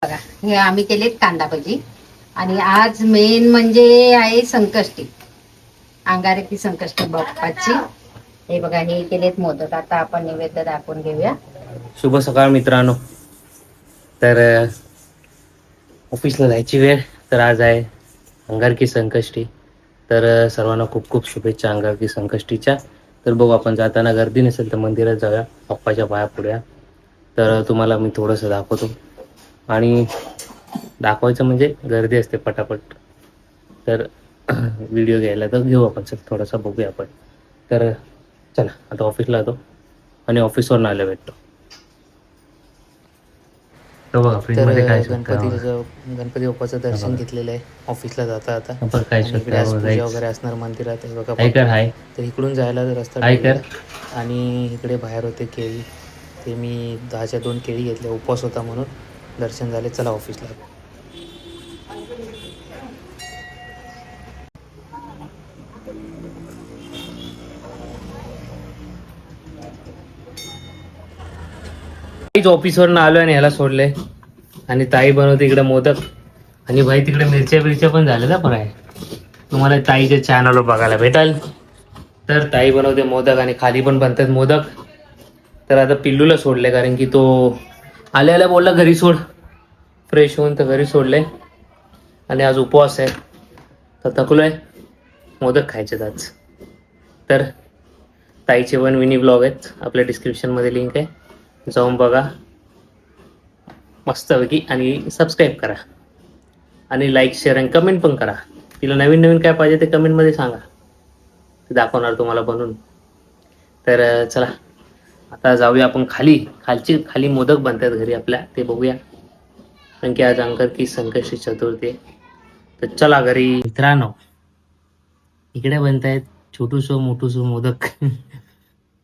बघा हे आम्ही केलेत कांदा भजी आणि आज मेन म्हणजे आहे संकष्टी, अंगारकी संकष्टी बाप्पाची. हे बघा हे केलेत मोदक. आता आपण नैवेद्य दाखवून घेऊया. शुभ सकाळ मित्रांनो. तर ऑफिसला जायची वेळ. तर आज आहे अंगारकी संकष्टी. तर सर्वांना खूप खूप शुभेच्छा अंगारकी संकष्टीच्या. तर बघू आपण जाताना गर्दी नसेल तर मंदिरात जाऊया, बाप्पाच्या पाया पडूया. तर तुम्हाला मी थोडंसं दाखवतो आणि दाखवायचं म्हणजे गर्दी असते पटापट. तर व्हिडिओ घ्यायला तर घेऊ आपण, चल थोडासा बघूया आपण. तर चला आता ऑफिसला जातो आणि ऑफिसवरून आलं भेटतो. तर गणपती बाप्पाचं दर्शन घेतलेलं आहे ऑफिसला जाता आता. आणि इकडे आज पूजा वगैरे असणार मंदिरात. हे बघा बाप्पा. तर इकडून जायला रस्ता ठेवला आणि इकडे बाहेर होते केळी. ते मी 10च्या 2 केळी घेतल्या, उपवास होता म्हणून. दर्शन झाले, चला ऑफिसला. ऑफिसवरून आलो आणि ह्याला सोडले आणि ताई बनवते इकडे मोदक. आणि भाई तिकडे मिरच्या पण झाल्या ना, पण आहे तुम्हाला ताईच्या चॅनलवर बघायला भेटाल. तर ताई बनवते मोदक आणि खाली पण बनतात मोदक. तर आता पिल्लूला सोडले कारण की तो आल्याला बोलला घरी सोड फ्रेश होऊन, तर घरी सोडले. आणि आज उपवास आहे तर थकलोय, मोदक खायचे आज. तर ताईचे पण मिनी ब्लॉग आहेत, आपल्या डिस्क्रिप्शनमध्ये लिंक आहे, जाऊन बघा मस्तपैकी. आणि सबस्क्राईब करा आणि लाईक शेअर आणि कमेंट पण करा. तिला नवीन नवीन काय पाहिजे ते कमेंटमध्ये सांगा, ते दाखवणार तुम्हाला बनवून. तर चला आता जाऊया आपण खाली मोदक बनतात घरी आपल्या, ते बघूया. कारण की आज अंगारकी संकष्टी चतुर्थी आहे. तर चला घरी. मित्रांनो इकडे बनतायत छोटूसं मोठूसं मोदक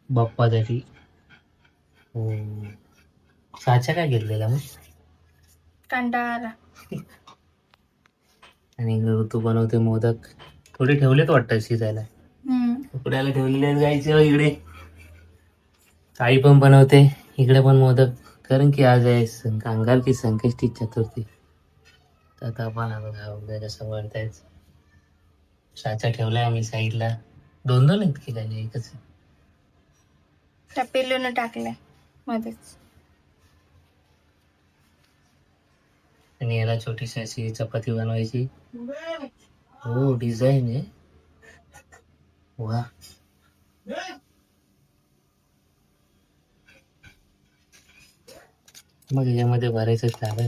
बाप्पासाठी. हो, साचा काय घेतलेला मग? कंटाळा. आणि तू बनवते मोदक. थोडे ठेवलेत वाटतं शिजायला, उकडायला ठेवलेले आहेत गायचे. इकडे ताई पण बनवते इकडे पण मोदक, कारण की आज आहे अंगारकी संकष्टी चतुर्थी. तर आता आपण कसं बनतायत. साचा ठेवलाय आम्ही साईडला. 2 आहेत की काय, एकच? त्या पिल्लून टाकलंय मध्येच. आणि याला छोटीशी अशी चपाती बनवायची. हो, डिझाईन आहे. वा, मग याच्यामध्ये भरायचं चालेल.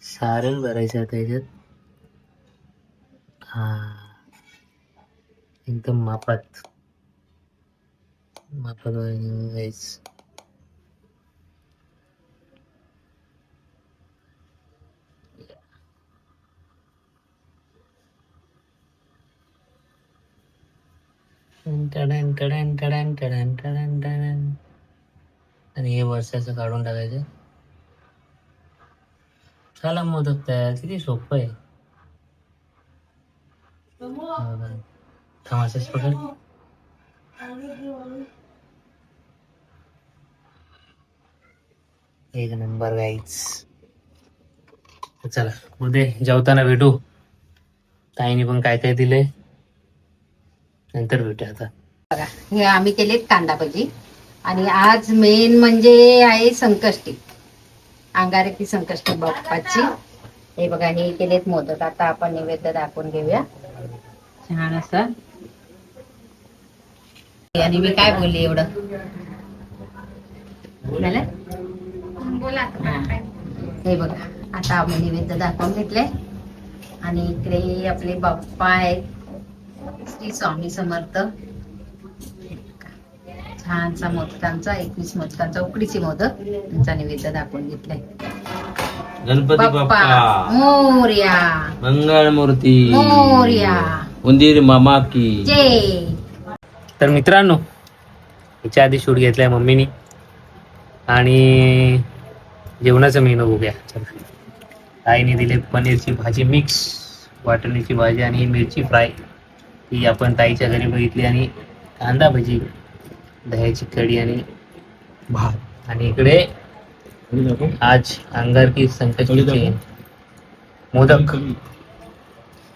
सारण भरायचं आता याच्यात. हा, एकदम मापात व्हायचं. आणि हे वर्षाचं काढून टाकायचं. चला मोदक तयार. किती सोपं आहे. थमासच पकड. एक नंबर गाईच. चला उद्या जेवताना भेटू. ताईने पण काय काय दिलंय नंतर भेटू. आता बघा हे आम्ही केलेत कांदा भजी आणि आज मेन म्हणजे आहे संकष्टी, अंगारकी संकष्टी बाप्पाची. हे बघा हे केलेत मोदक. आता आपण नैवेद्य दाखवून घेऊया. छान असं. आणि मी काय बोलली एवढं झालं? बोला. हे बघा आता आपण नैवेद्य दाखवून घेतले. आणि इकडे आपले बाप्पा आहेत, श्री स्वामी समर्थ. छानसा मोदकांचा 21 मोदकांचा उकडीचे मोदक त्यांचा नैवेद्य दाखवून घेतलाय. गणपती बाप्पा मोरया, मंगळ मूर्ती मोरया, उंदीर मामा की जय. तर मित्रांनो याच्या आधी शूट घेतलाय मम्मीनी आणि जेवणाचा मेनू बघूया. चला, ताईने दिले पनीरची भाजी मिक्स. वाटण्याची भाजी आणि मिरची फ्राय ही आपण ताईच्या घरी बघितली, आणि कांदा भजी, दह्याची कढी आणि भात. आणि इकडे आज अंगारकी संकष्टीचे मोदक,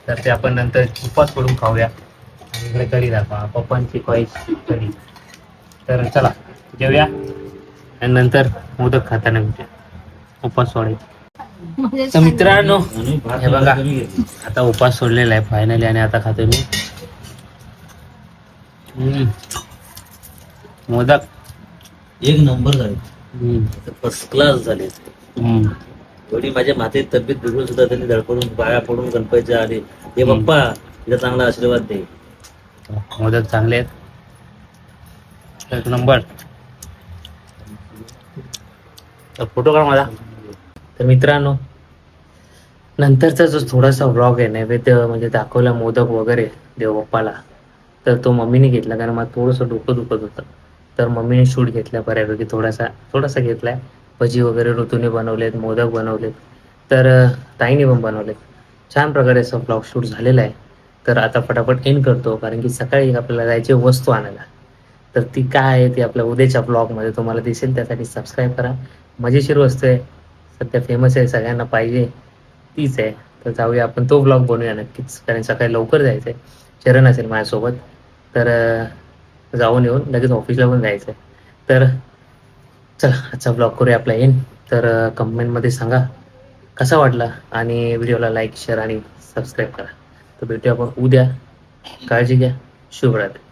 तर ते आपण नंतर उपास पडून खाऊया. आणि इकडे कढी दाखवा, पप्पांची ख्वाहिश कढी. तर चला जेवूया आणि नंतर मोदक खाताना भेटूया, उपास सोडायचे. तर मित्रांनो हे बघा, आता उपास सोडलेला आहे फायनली, आणि आता खातो मी मोदक. एक नंबर झाले, फर्स्ट क्लास झाले. एवढी माझ्या मातेची तब्येत बिघडून सुद्धा त्यांनी धडपडून पाया पडून गणपतीच्या आले, हे बाप्पा तिला चांगला आशीर्वाद दे. मोदक चांगले आहेत, एक नंबर. तर फोटो काढ माझा. तर मित्रांनो नंतरचा जो थोडासा व्लॉग आहे, नैवेद्य म्हणजे दाखवला मोदक वगैरे देवबाप्पाला, तर तो मम्मीने घेतला, कारण मला थोडंसं डोकं दुखत होतं. तर मम्मीने शूट घेतला बऱ्यापैकी, थोडासा घेतलाय. भजी वगैरे ऋतूने बनवलेत, मोदक बनवलेत, तर ताईने पण बनवलेत. छान प्रकारे असं ब्लॉग शूट झालेला आहे. तर आता फटाफट एंड करतो, कारण की सकाळी आपल्याला जायची वस्तू आणायला. तर ती काय आहे ती आपल्या उद्याच्या ब्लॉगमध्ये तुम्हाला दिसेल. त्यासाठी सबस्क्राईब करा. मजेशीर वस्तू आहे, सध्या फेमस आहे, सगळ्यांना पाहिजे तीच आहे. तर जाऊया आपण, तो ब्लॉग बनवूया नक्कीच, कारण सकाळी लवकर जायचं आहे. चरण असेल माझ्यासोबत, तर जाऊन येऊन लगेच ऑफिसला पण जायचं आहे. तर चला आजचा ब्लॉग करूया आपला एंड. तर कमेंटमध्ये सांगा कसा वाटला, आणि व्हिडिओला लाईक, शेअर आणि सबस्क्राईब करा. तर भेटूया आपण उद्या. काळजी घ्या. शुभरात्री.